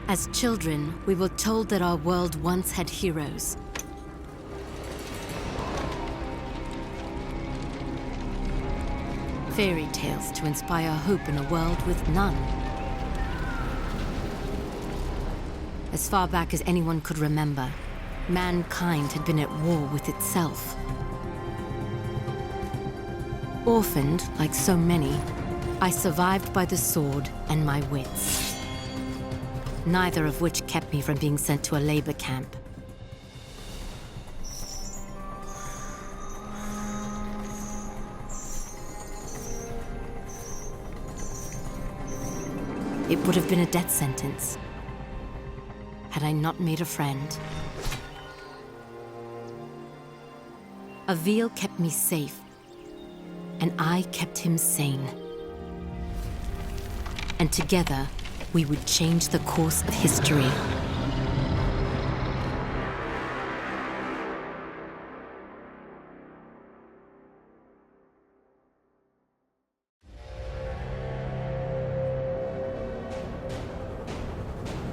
As children, we were told that our world once had heroes. Fairy tales to inspire hope in a world with none. As far back as anyone could remember, mankind had been at war with itself. Orphaned, like so many, I survived by the sword and my wits. Neither of which kept me from being sent to a labor camp. It would have been a death sentence had I not made a friend. Avil kept me safe, and I kept him sane. And together, we would change the course of history.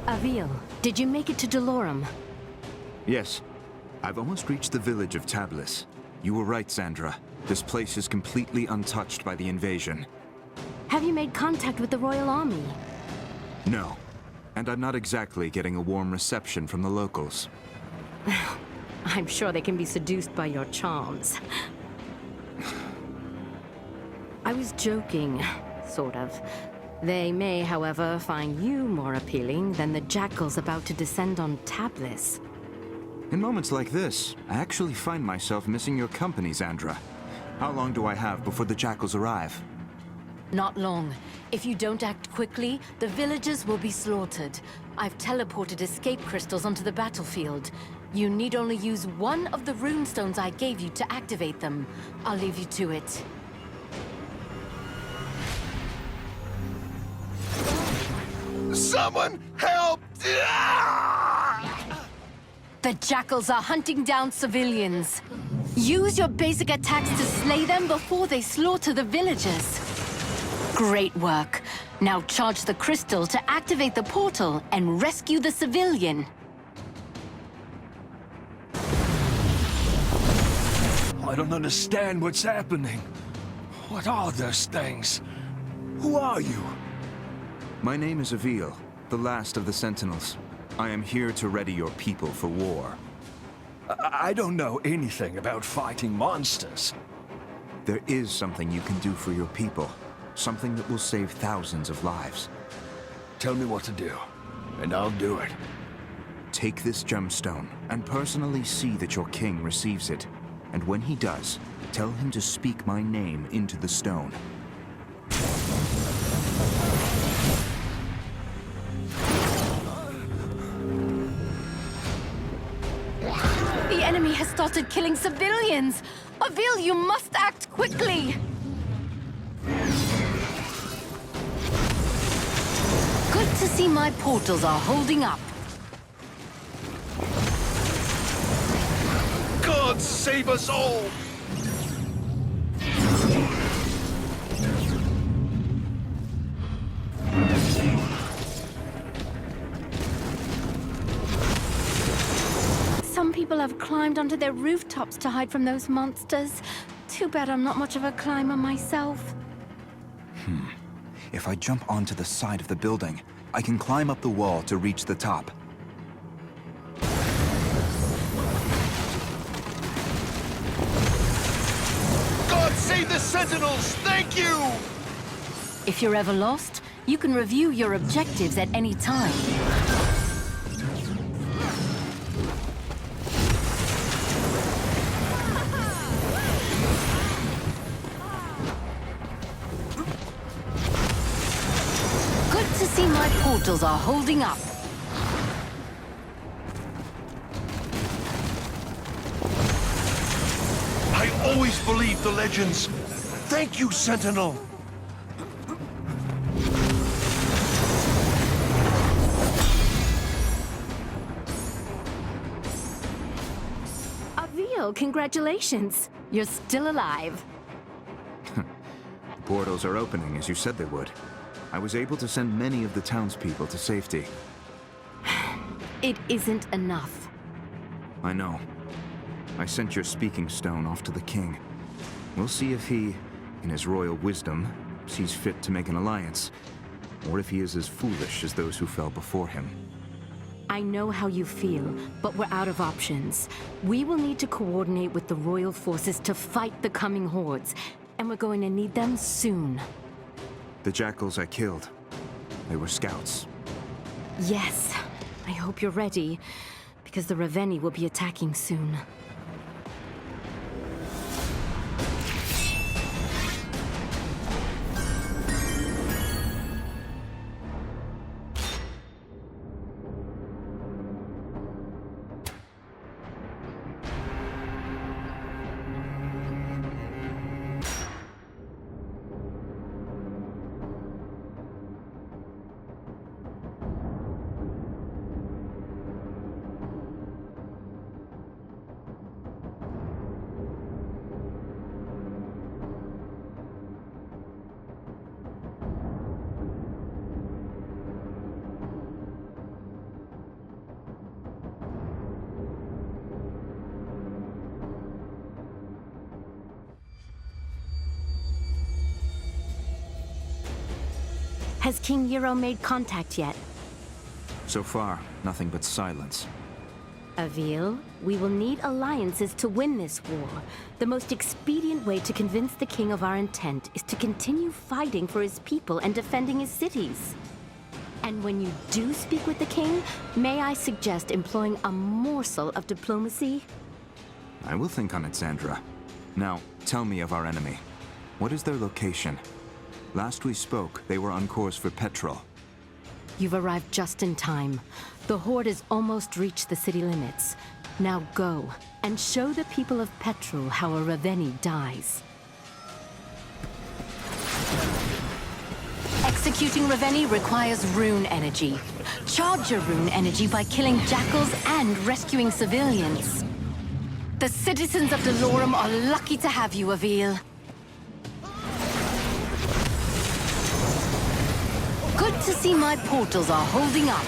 Avil, did you make it to Delorum? Yes. I've almost reached the village of Tablis. You were right, Sandra. This place is completely untouched by the invasion. Have you made contact with the Royal Army? No. And I'm not exactly getting a warm reception from the locals. I'm sure they can be seduced by your charms. I was joking, sort of. They may, however, find you more appealing than the jackals about to descend on Tablis. In moments like this, I actually find myself missing your company, Sandra. How long do I have before the jackals arrive? Not long. If you don't act quickly, the villagers will be slaughtered. I've teleported escape crystals onto the battlefield. You need only use one of the runestones I gave you to activate them. I'll leave you to it. Someone help! The jackals are hunting down civilians. Use your basic attacks to slay them before they slaughter the villagers. Great work. Now charge the crystal to activate the portal and rescue the civilian. I don't understand what's happening. What are those things? Who are you? My name is Avil, the last of the Sentinels. I am here to ready your people for war. I don't know anything about fighting monsters. There is something you can do for your people. Something that will save thousands of lives. Tell me what to do, and I'll do it. Take this gemstone, and personally see that your king receives it. And when he does, tell him to speak my name into the stone. The enemy has started killing civilians! Avil, you must act quickly! Good to see my portals are holding up. God save us all! Some people have climbed onto their rooftops to hide from those monsters. Too bad I'm not much of a climber myself. If I jump onto the side of the building, I can climb up the wall to reach the top. God save the Sentinels! Thank you! If you're ever lost, you can review your objectives at any time. Good to see my portals are holding up. I always believed the legends. Thank you, Sentinel. Avil, congratulations. You're still alive. Portals are opening as you said they would. I was able to send many of the townspeople to safety. It isn't enough. I know. I sent your speaking stone off to the king. We'll see if he, in his royal wisdom, sees fit to make an alliance, or if he is as foolish as those who fell before him. I know how you feel, but we're out of options. We will need to coordinate with the royal forces to fight the coming hordes, and we're going to need them soon. The jackals I killed, they were scouts. Yes, I hope you're ready, because the Raveni will be attacking soon. Has King Euro made contact yet? So far, nothing but silence. Avil, we will need alliances to win this war. The most expedient way to convince the king of our intent is to continue fighting for his people and defending his cities. And when you do speak with the king, may I suggest employing a morsel of diplomacy? I will think on it, Zandra. Now, tell me of our enemy. What is their location? Last we spoke, they were on course for Petrol. You've arrived just in time. The Horde has almost reached the city limits. Now go, and show the people of Petrol how a Raveni dies. Executing Raveni requires rune energy. Charge your rune energy by killing jackals and rescuing civilians. The citizens of Delorum are lucky to have you, Avil. Good to see my portals are holding up.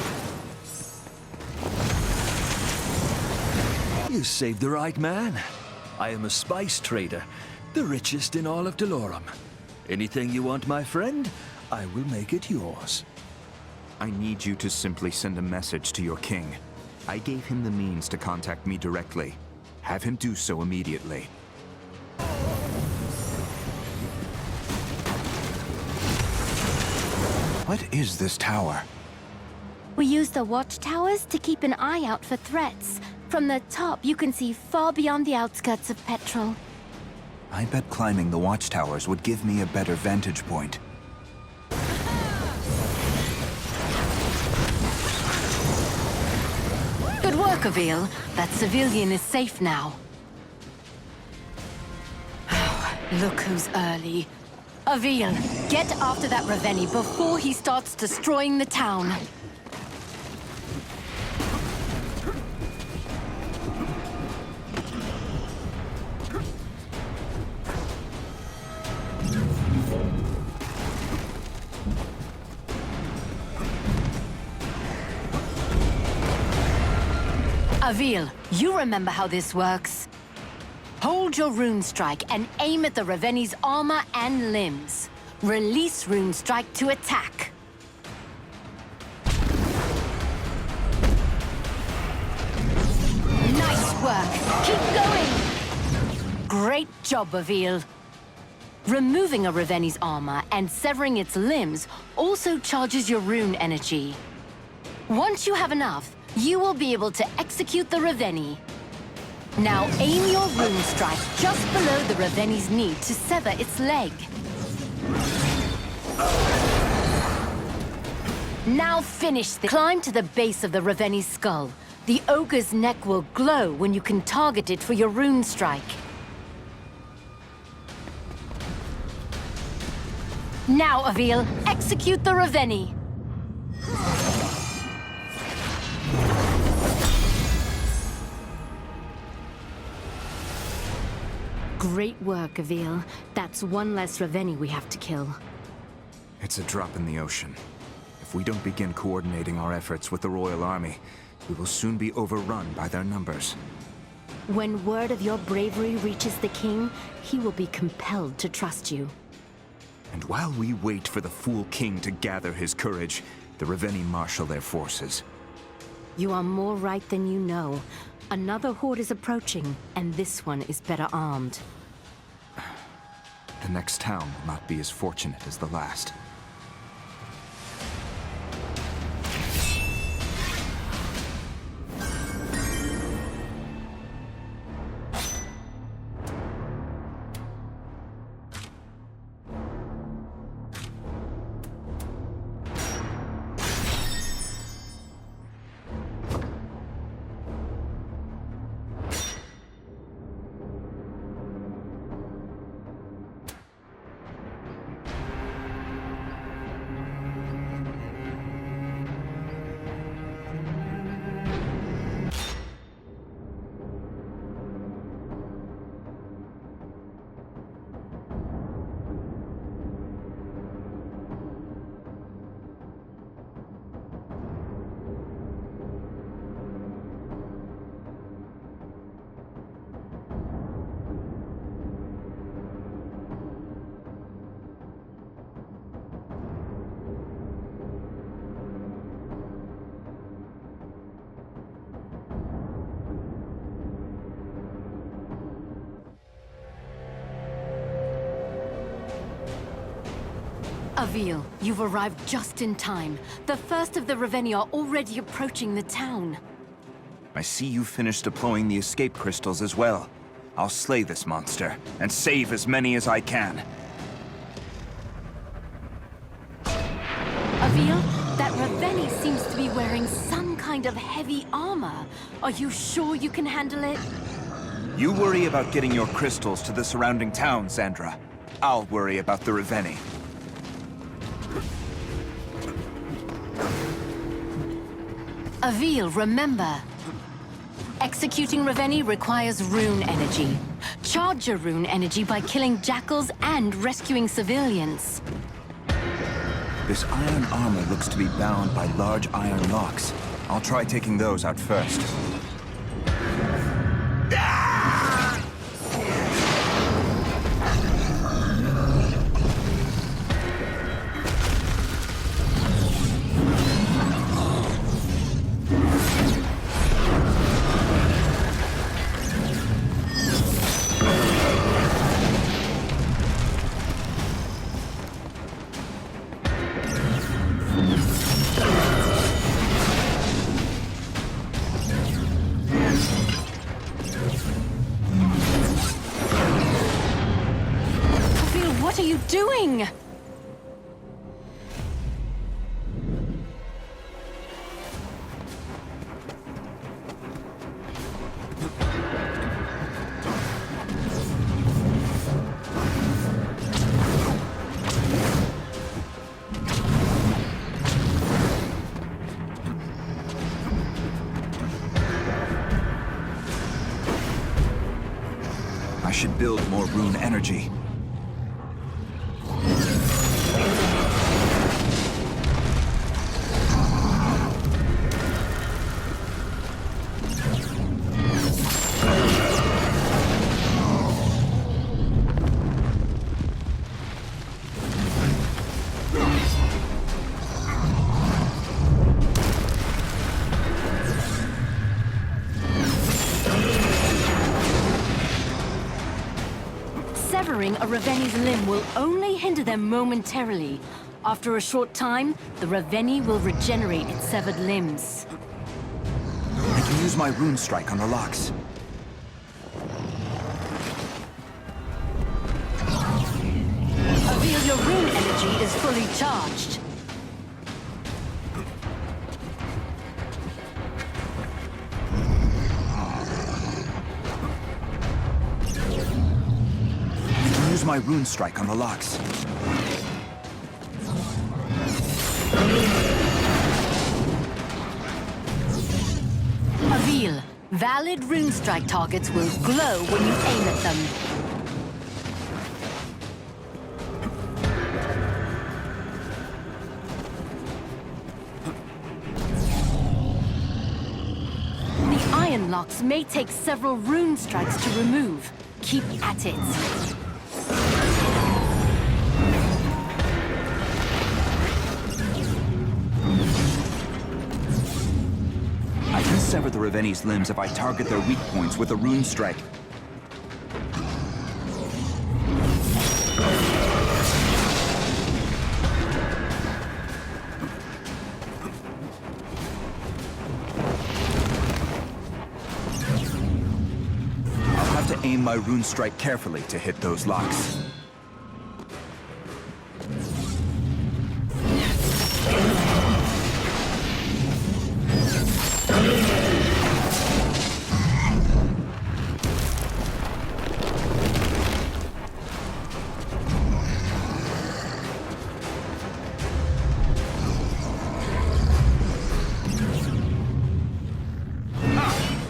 You saved the right man. I am a spice trader, the richest in all of Delorum. Anything you want, my friend, I will make it yours. I need you to simply send a message to your king. I gave him the means to contact me directly. Have him do so immediately. What is this tower? We use the watchtowers to keep an eye out for threats. From the top, you can see far beyond the outskirts of Petrol. I bet climbing the watchtowers would give me a better vantage point. Good work, Avil. That civilian is safe now. Look who's early. Avil, get after that Raveni before he starts destroying the town. Avil, you remember how this works. Hold your rune strike and aim at the Raveni's armor and limbs. Release rune strike to attack. Nice work! Keep going! Great job, Avil. Removing a Raveni's armor and severing its limbs also charges your rune energy. Once you have enough, you will be able to execute the Raveni. Now aim your rune strike just below the Raveni's knee to sever its leg. Now finish this. Climb to the base of the Raveni's skull. The ogre's neck will glow when you can target it for your rune strike. Now, Avil, execute the Raveni. Great work, Avil. That's one less Raveni we have to kill. It's a drop in the ocean. If we don't begin coordinating our efforts with the Royal Army, we will soon be overrun by their numbers. When word of your bravery reaches the king, he will be compelled to trust you. And while we wait for the fool king to gather his courage, the Ravenni marshal their forces. You are more right than you know. Another horde is approaching, and this one is better armed. The next town will not be as fortunate as the last. Avil, you've arrived just in time. The first of the Ravenni are already approaching the town. I see you finished deploying the escape crystals as well. I'll slay this monster, and save as many as I can. Avil, that Ravenni seems to be wearing some kind of heavy armor. Are you sure you can handle it? You worry about getting your crystals to the surrounding town, Sandra. I'll worry about the Ravenni. Avil, remember. Executing Ravenni requires rune energy. Charge your rune energy by killing jackals and rescuing civilians. This iron armor looks to be bound by large iron locks. I'll try taking those out first. What are you doing? I should build more rune energy. Severing a Ravenni's limb will only hinder them momentarily. After a short time, the Ravenni will regenerate its severed limbs. I can use my rune strike on the locks. Avil, your rune energy is fully charged. Use my rune strike on the locks. Avil, valid rune strike targets will glow when you aim at them. locks may take several rune strikes to remove. Keep at it. I can sever the Reveni's limbs if I target their weak points with a rune strike. I'll have to aim my rune strike carefully to hit those locks.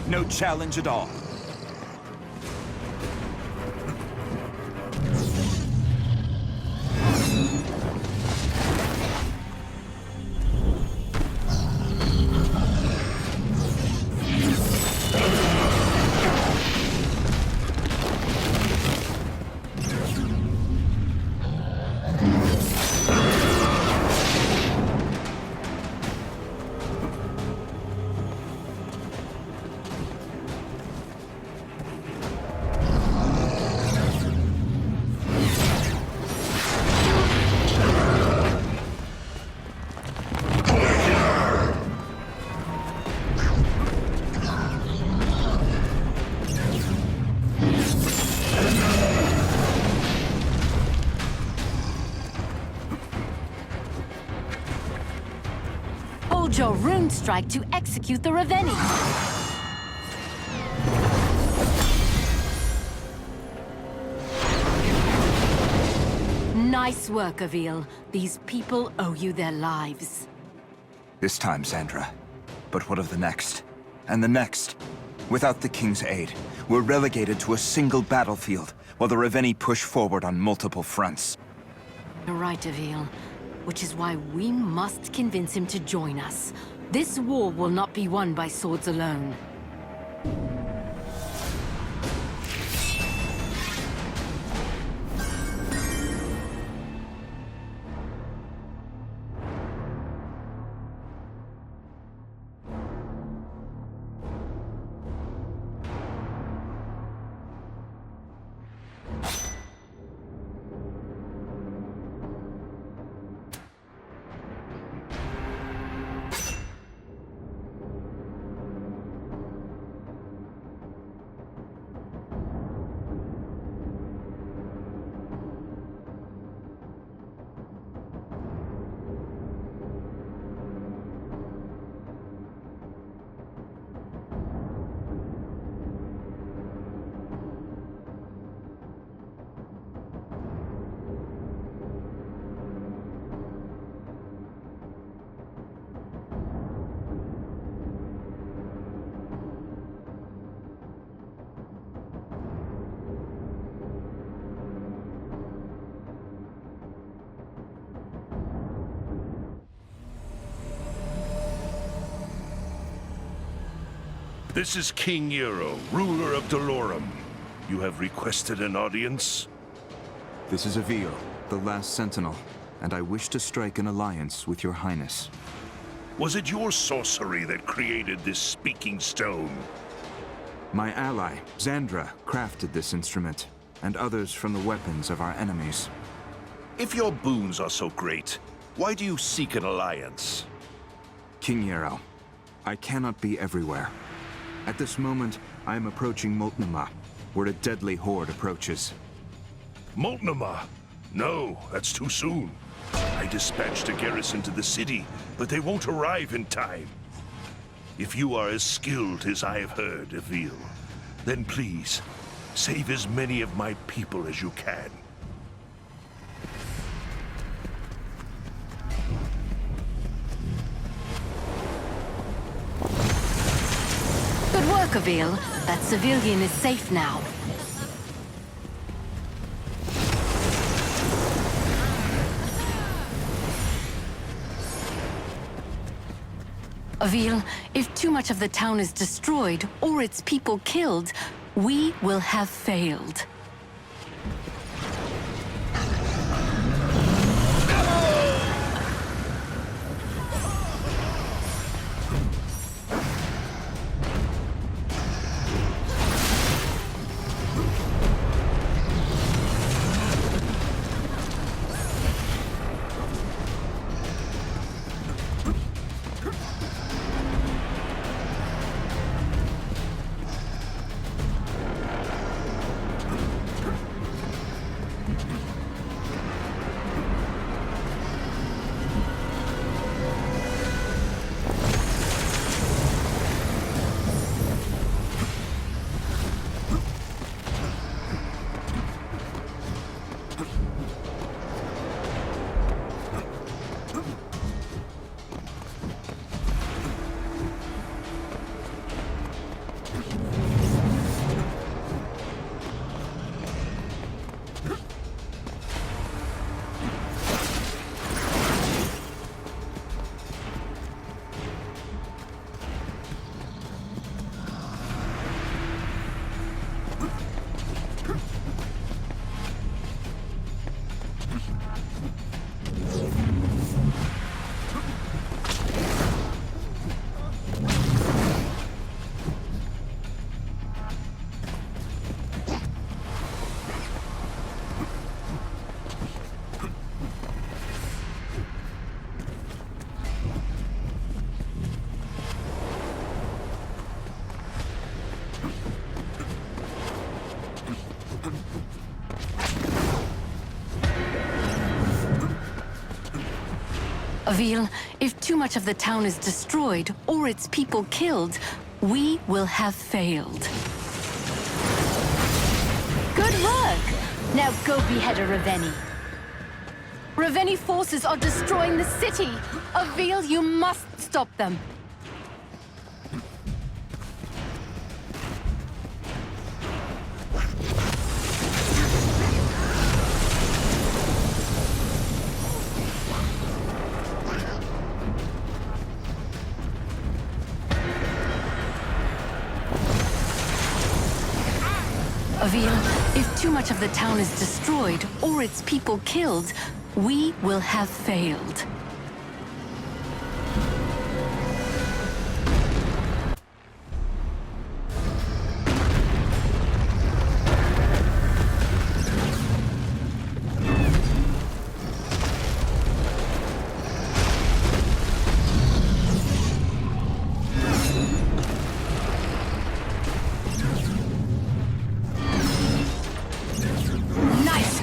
No challenge at all. Hold your rune strike to execute the Reveni. Nice work, Avil. These people owe you their lives. This time, Sandra. But what of the next? And the next? Without the King's aid, we're relegated to a single battlefield, while the Reveni push forward on multiple fronts. You're right, Avil. Which is why we must convince him to join us. This war will not be won by swords alone. This is King Eero, ruler of Dolorum. You have requested an audience? This is Avil, the last sentinel, and I wish to strike an alliance with your highness. Was it your sorcery that created this speaking stone? My ally, Xandra, crafted this instrument, and others from the weapons of our enemies. If your boons are so great, why do you seek an alliance? King Eero, I cannot be everywhere. At this moment, I am approaching Moltnuma, where a deadly horde approaches. Moltnuma? No, that's too soon. I dispatched a garrison to the city, but they won't arrive in time. If you are as skilled as I have heard, Avil, then please, save as many of my people as you can. Good work, Avil. That civilian is safe now. Avil, if too much of the town is destroyed or its people killed, we will have failed. Avil, if too much of the town is destroyed or its people killed, we will have failed. Good work! Now go behead a Reveni. Reveni forces are destroying the city! Avil, you must stop them! Avil, if too much of the town is destroyed or its people killed, we will have failed.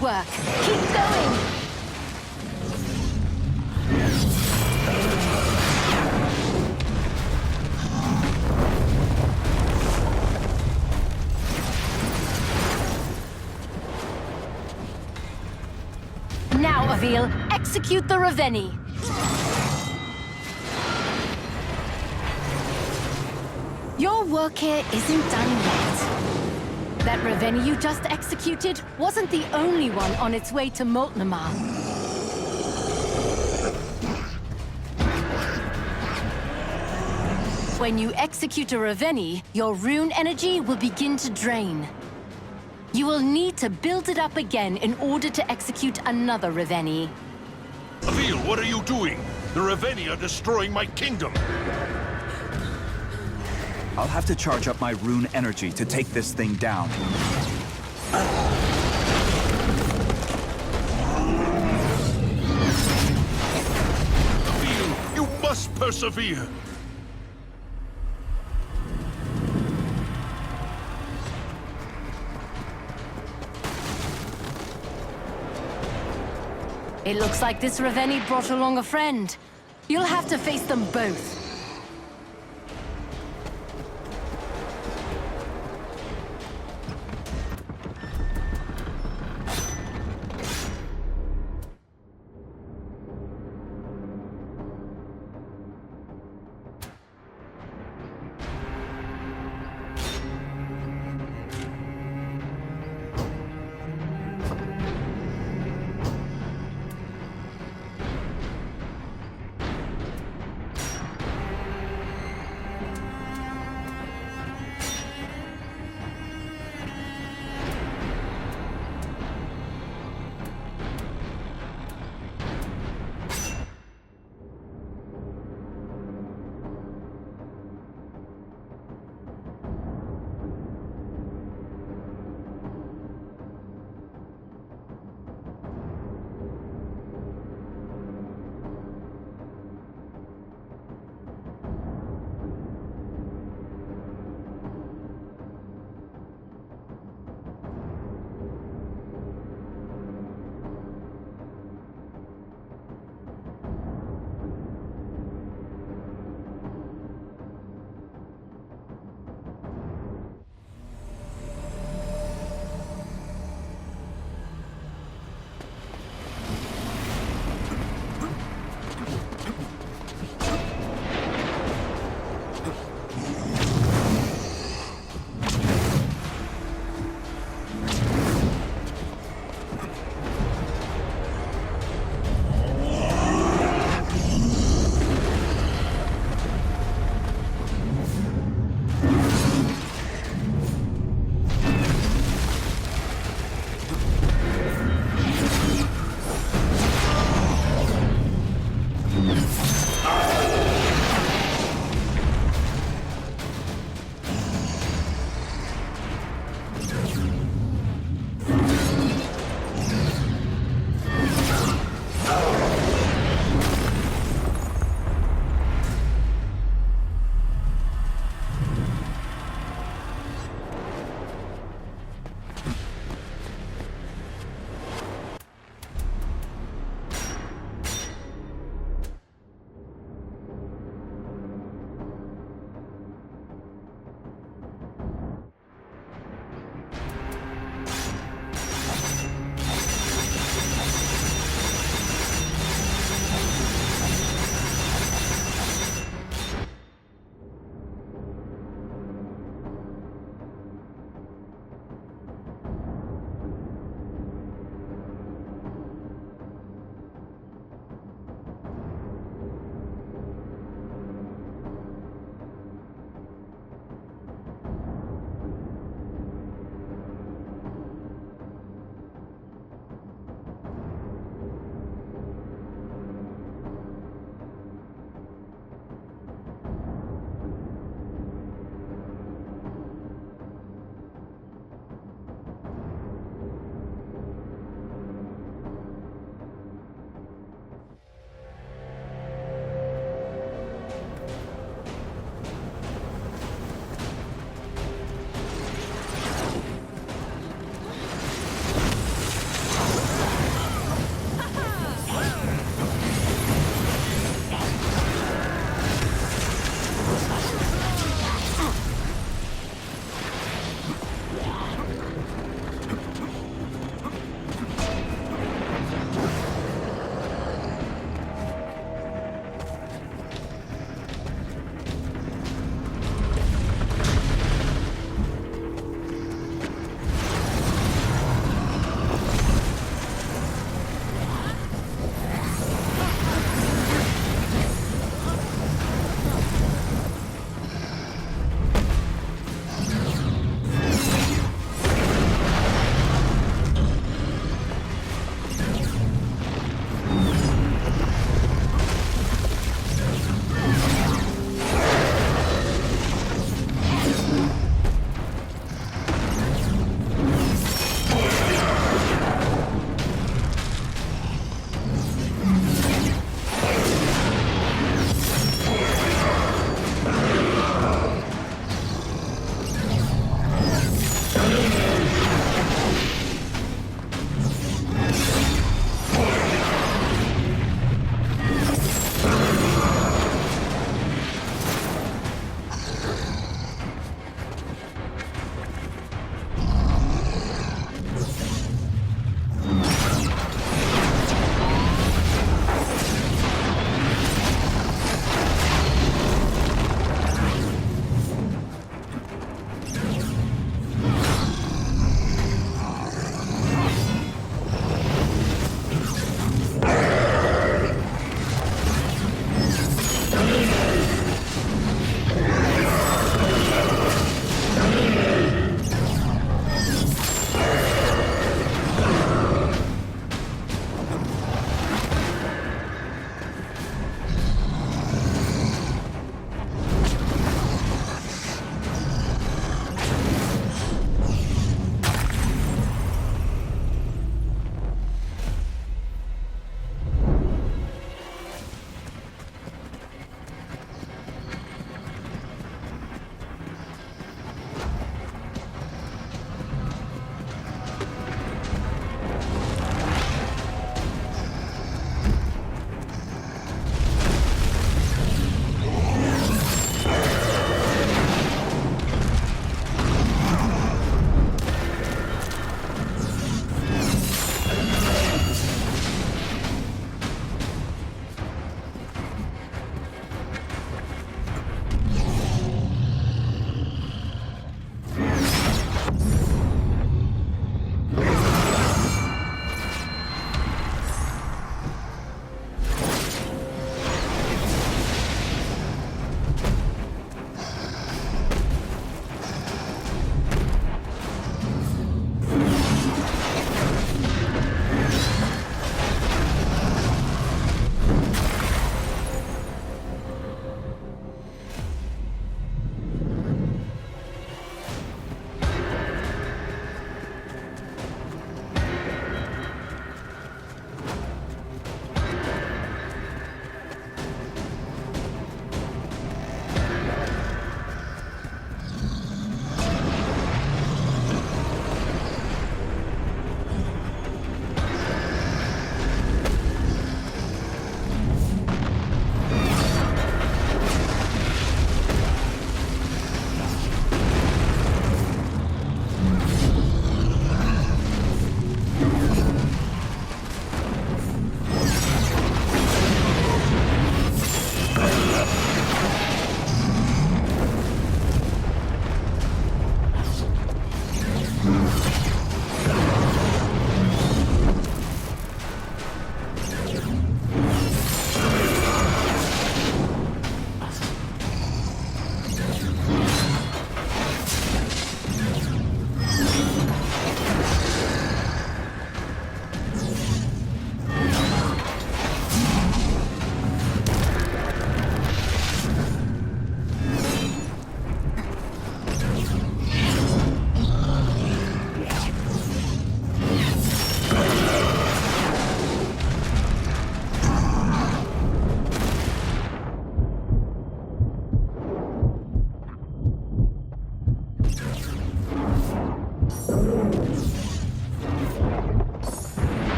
Work. Keep going! Now, Avil, execute the Reveni! Your work here isn't done yet. That Reveni you just executed wasn't the only one on its way to Moltnamar. When you execute a Reveni, your rune energy will begin to drain. You will need to build it up again in order to execute another Reveni. Avil, what are you doing? The Reveni are destroying my kingdom! I'll have to charge up my rune energy to take this thing down. Avil, you must persevere! It looks like this Reveni brought along a friend. You'll have to face them both.